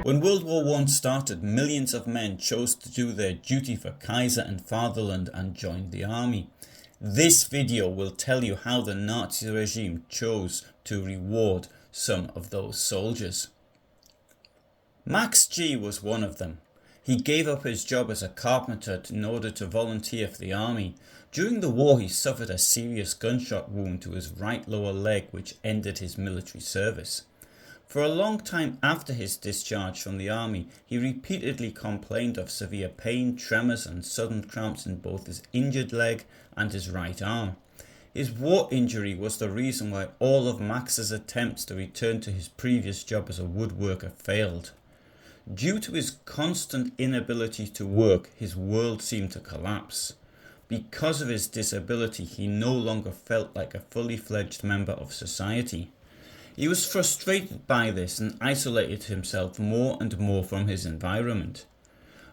When World War I started, millions of men chose to do their duty for Kaiser and Fatherland and joined the army. This video will tell you how the Nazi regime chose to reward some of those soldiers. Max G was one of them. He gave up his job as a carpenter in order to volunteer for the army. During the war he suffered a serious gunshot wound to his right lower leg which ended his military service. For a long time after his discharge from the army, he repeatedly complained of severe pain, tremors and sudden cramps in both his injured leg and his right arm. His war injury was the reason why all of Max's attempts to return to his previous job as a woodworker failed. Due to his constant inability to work, his world seemed to collapse. Because of his disability, he no longer felt like a fully fledged member of society. He was frustrated by this and isolated himself more and more from his environment.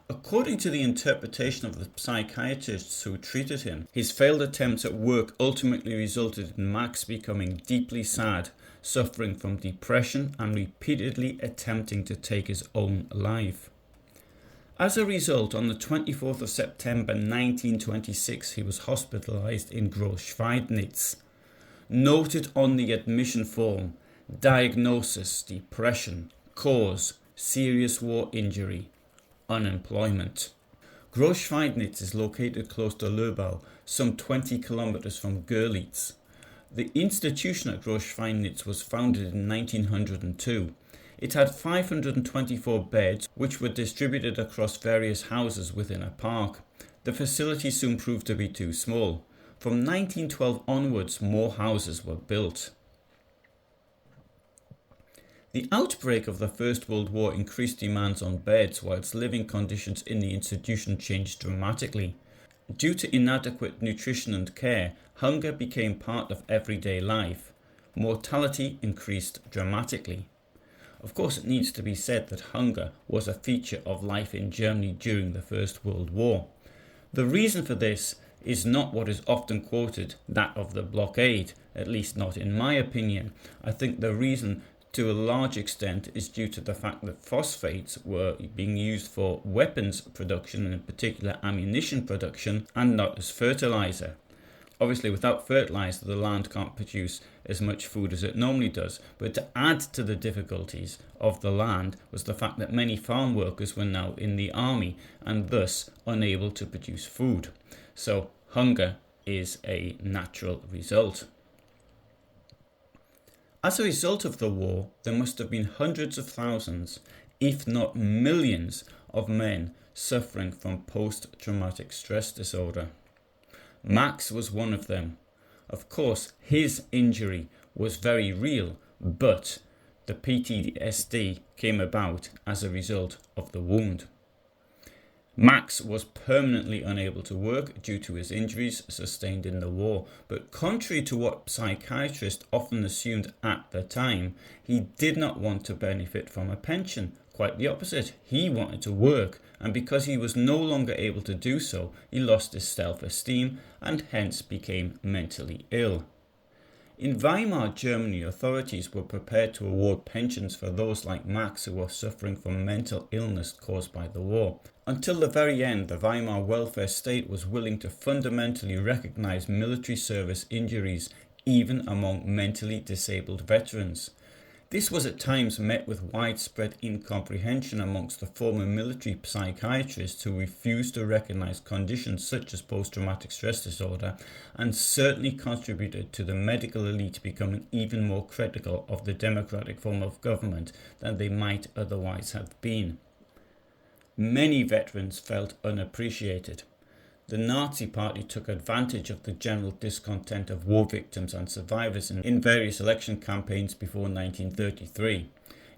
According to the interpretation of the psychiatrists who treated him, his failed attempts at work ultimately resulted in Max becoming deeply sad, suffering from depression and repeatedly attempting to take his own life. As a result, on the 24th of September 1926, he was hospitalized in Großschweidnitz. Noted on the admission form: diagnosis, depression, cause, serious war injury, unemployment. Großschweidnitz is located close to Löbau, some 20 kilometers from Görlitz. The institution at Großschweidnitz was founded in 1902. It had 524 beds, which were distributed across various houses within a park. The facility soon proved to be too small. From 1912 onwards, more houses were built. The outbreak of the First World War increased demands on beds, whilst living conditions in the institution changed dramatically. Due to inadequate nutrition and care, hunger became part of everyday life. Mortality increased dramatically. Of course, it needs to be said that hunger was a feature of life in Germany during the First World War. The reason for this is not what is often quoted, that of the blockade, at least not in my opinion. I think the reason to a large extent is due to the fact that phosphates were being used for weapons production, and in particular ammunition production, and not as fertilizer. Obviously, without fertilizer, the land can't produce as much food as it normally does. But to add to the difficulties of the land was the fact that many farm workers were now in the army and thus unable to produce food. So hunger is a natural result. As a result of the war, there must have been hundreds of thousands, if not millions, of men suffering from post-traumatic stress disorder. Max was one of them. Of course, his injury was very real, but the PTSD came about as a result of the wound. Max was permanently unable to work due to his injuries sustained in the war, but contrary to what psychiatrists often assumed at the time, he did not want to benefit from a pension. Quite the opposite, he wanted to work, and because he was no longer able to do so, he lost his self-esteem and hence became mentally ill. In Weimar Germany, authorities were prepared to award pensions for those like Max who were suffering from mental illness caused by the war. Until the very end, the Weimar welfare state was willing to fundamentally recognize military service injuries, even among mentally disabled veterans. This was at times met with widespread incomprehension amongst the former military psychiatrists who refused to recognize conditions such as post-traumatic stress disorder, and certainly contributed to the medical elite becoming even more critical of the democratic form of government than they might otherwise have been. Many veterans felt unappreciated. The Nazi Party took advantage of the general discontent of war victims and survivors in various election campaigns before 1933.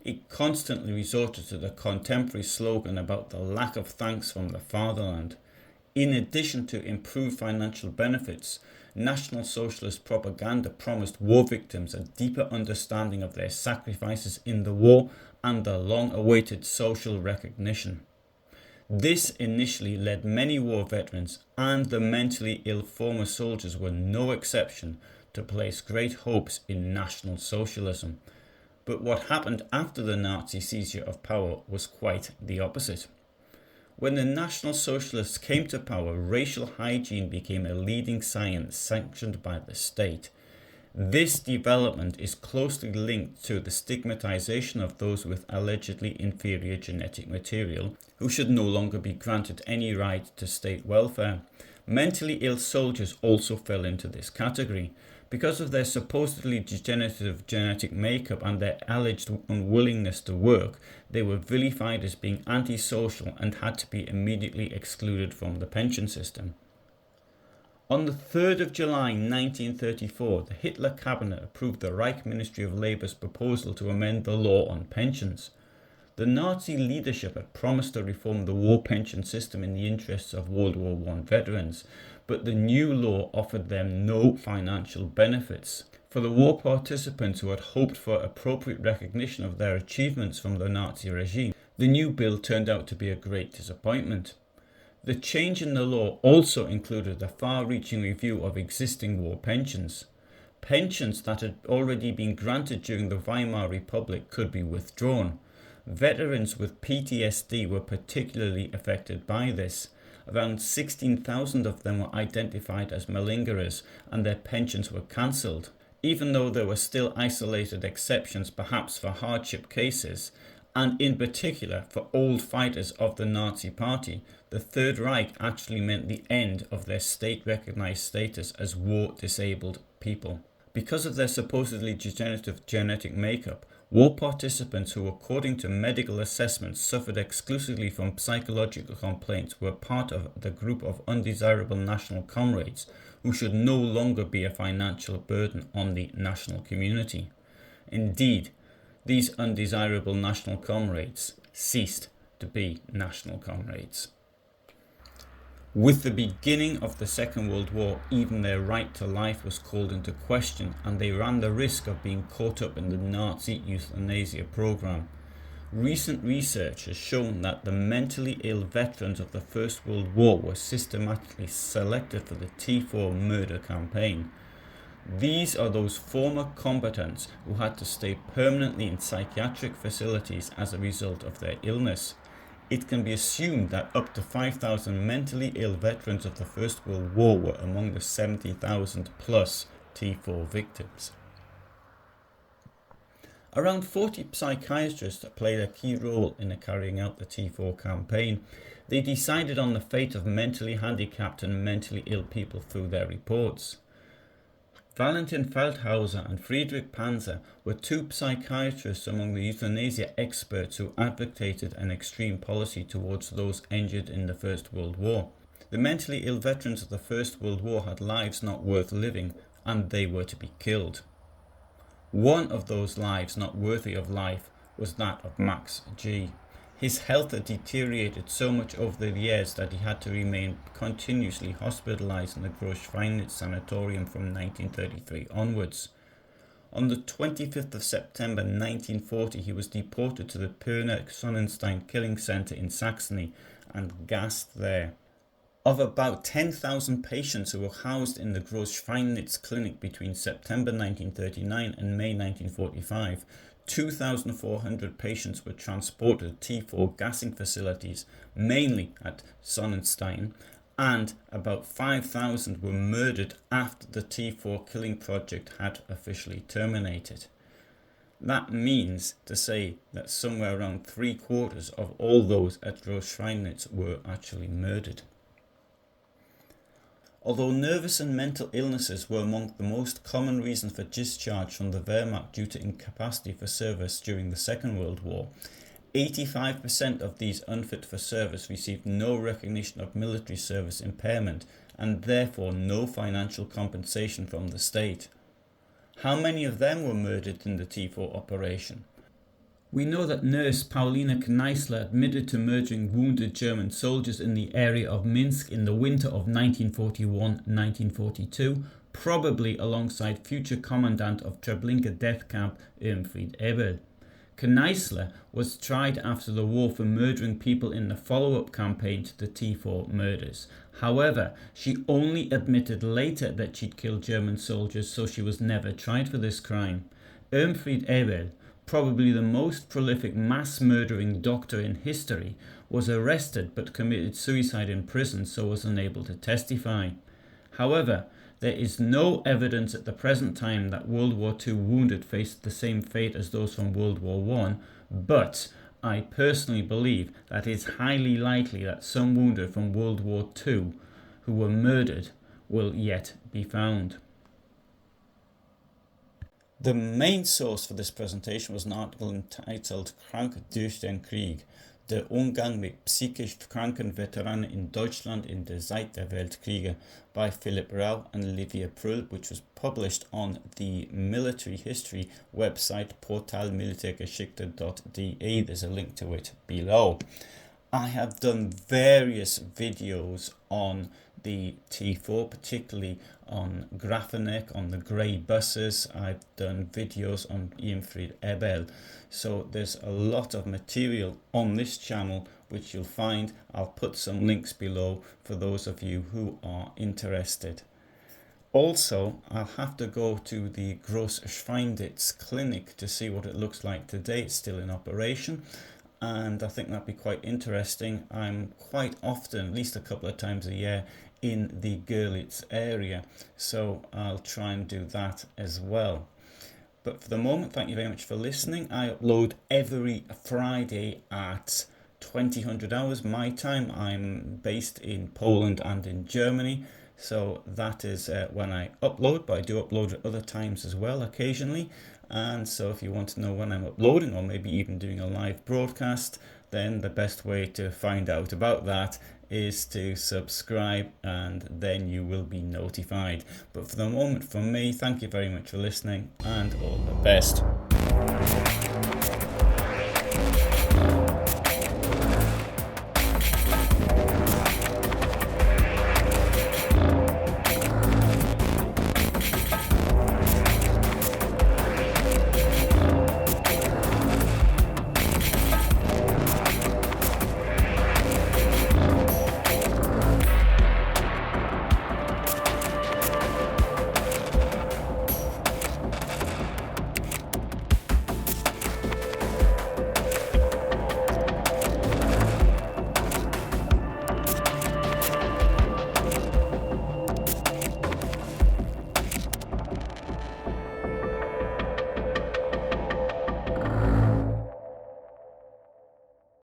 It constantly resorted to the contemporary slogan about the lack of thanks from the fatherland. In addition to improved financial benefits, National Socialist propaganda promised war victims a deeper understanding of their sacrifices in the war and the long-awaited social recognition. This initially led many war veterans, and the mentally ill former soldiers were no exception, to place great hopes in National Socialism. But what happened after the Nazi seizure of power was quite the opposite. When the National Socialists came to power, racial hygiene became a leading science sanctioned by the state. This development is closely linked to the stigmatization of those with allegedly inferior genetic material, who should no longer be granted any right to state welfare. Mentally ill soldiers also fell into this category. Because of their supposedly degenerative genetic makeup and their alleged unwillingness to work, they were vilified as being antisocial and had to be immediately excluded from the pension system. On the 3rd of July 1934, the Hitler cabinet approved the Reich Ministry of Labour's proposal to amend the law on pensions. The Nazi leadership had promised to reform the war pension system in the interests of World War I veterans, but the new law offered them no financial benefits. For the war participants who had hoped for appropriate recognition of their achievements from the Nazi regime, the new bill turned out to be a great disappointment. The change in the law also included a far-reaching review of existing war pensions. Pensions that had already been granted during the Weimar Republic could be withdrawn. Veterans with PTSD were particularly affected by this. Around 16,000 of them were identified as malingerers and their pensions were cancelled. Even though there were still isolated exceptions, perhaps for hardship cases, and in particular for old fighters of the Nazi Party, the Third Reich actually meant the end of their state-recognized status as war-disabled people. Because of their supposedly degenerative genetic makeup, war participants who, according to medical assessments, suffered exclusively from psychological complaints were part of the group of undesirable national comrades who should no longer be a financial burden on the national community. Indeed, these undesirable national comrades ceased to be national comrades. With the beginning of the Second World War, even their right to life was called into question, and they ran the risk of being caught up in the Nazi euthanasia program. Recent research has shown that the mentally ill veterans of the First World War were systematically selected for the T4 murder campaign. These are those former combatants who had to stay permanently in psychiatric facilities as a result of their illness. It can be assumed that up to 5,000 mentally ill veterans of the First World War were among the 70,000 plus T4 victims. Around 40 psychiatrists played a key role in carrying out the T4 campaign. They decided on the fate of mentally handicapped and mentally ill people through their reports. Valentin Feldhauser and Friedrich Panzer were two psychiatrists among the euthanasia experts who advocated an extreme policy towards those injured in the First World War. The mentally ill veterans of the First World War had lives not worth living, and they were to be killed. One of those lives not worthy of life was that of Max G. His health had deteriorated so much over the years that he had to remain continuously hospitalized in the Großschweinitz sanatorium from 1933 onwards. On the 25th of September 1940, he was deported to the Pirna Sonnenstein killing center in Saxony and gassed there. Of about 10,000 patients who were housed in the Großschweinitz clinic between September 1939 and May 1945, 2,400 patients were transported to T4 gassing facilities, mainly at Sonnenstein, and about 5,000 were murdered after the T4 killing project had officially terminated. That means to say that somewhere around 3/4 of all those at Großschweinitz were actually murdered. Although nervous and mental illnesses were among the most common reasons for discharge from the Wehrmacht due to incapacity for service during the Second World War, 85% of these unfit for service received no recognition of military service impairment and therefore no financial compensation from the state. How many of them were murdered in the T4 operation? We know that nurse Paulina Kneissler admitted to murdering wounded German soldiers in the area of Minsk in the winter of 1941-1942, probably alongside future commandant of Treblinka death camp Irmfried Ebel. Kneissler was tried after the war for murdering people in the follow-up campaign to the T4 murders. However, she only admitted later that she'd killed German soldiers, so she was never tried for this crime. Irmfried Ebel probably the most prolific mass murdering doctor in history, was arrested but committed suicide in prison, so was unable to testify. However, there is no evidence at the present time that World War II wounded faced the same fate as those from World War I, but I personally believe that it is highly likely that some wounded from World War II who were murdered will yet be found. The main source for this presentation was an article entitled Krank durch den Krieg, der Umgang mit psychisch kranken Veteranen in Deutschland in der Zeit der Weltkriege by Philip Rau and Olivia Prull, which was published on the military history website portalmilitärgeschichte.de. There's a link to it below. I have done various videos on the T4, particularly on Grafenek, on the grey buses. I've done videos on Irmfried Ebel. So there's a lot of material on this channel which you'll find. I'll put some links below for those of you who are interested. Also, I'll have to go to the Großschweinditz clinic to see what it looks like today. It's still in operation, and I think that'd be quite interesting. I'm quite often, at least a couple of times a year, in the Görlitz area, so I'll try and do that as well. But for the moment, thank you very much for listening. I upload every Friday at 2000 hours my time. I'm based in Poland and in Germany, so that is when I upload, but I do upload at other times as well occasionally. And so if you want to know when I'm uploading, or maybe even doing a live broadcast, then the best way to find out about that is to subscribe, and then you will be notified. But for the moment, from me, thank you very much for listening, and all the best.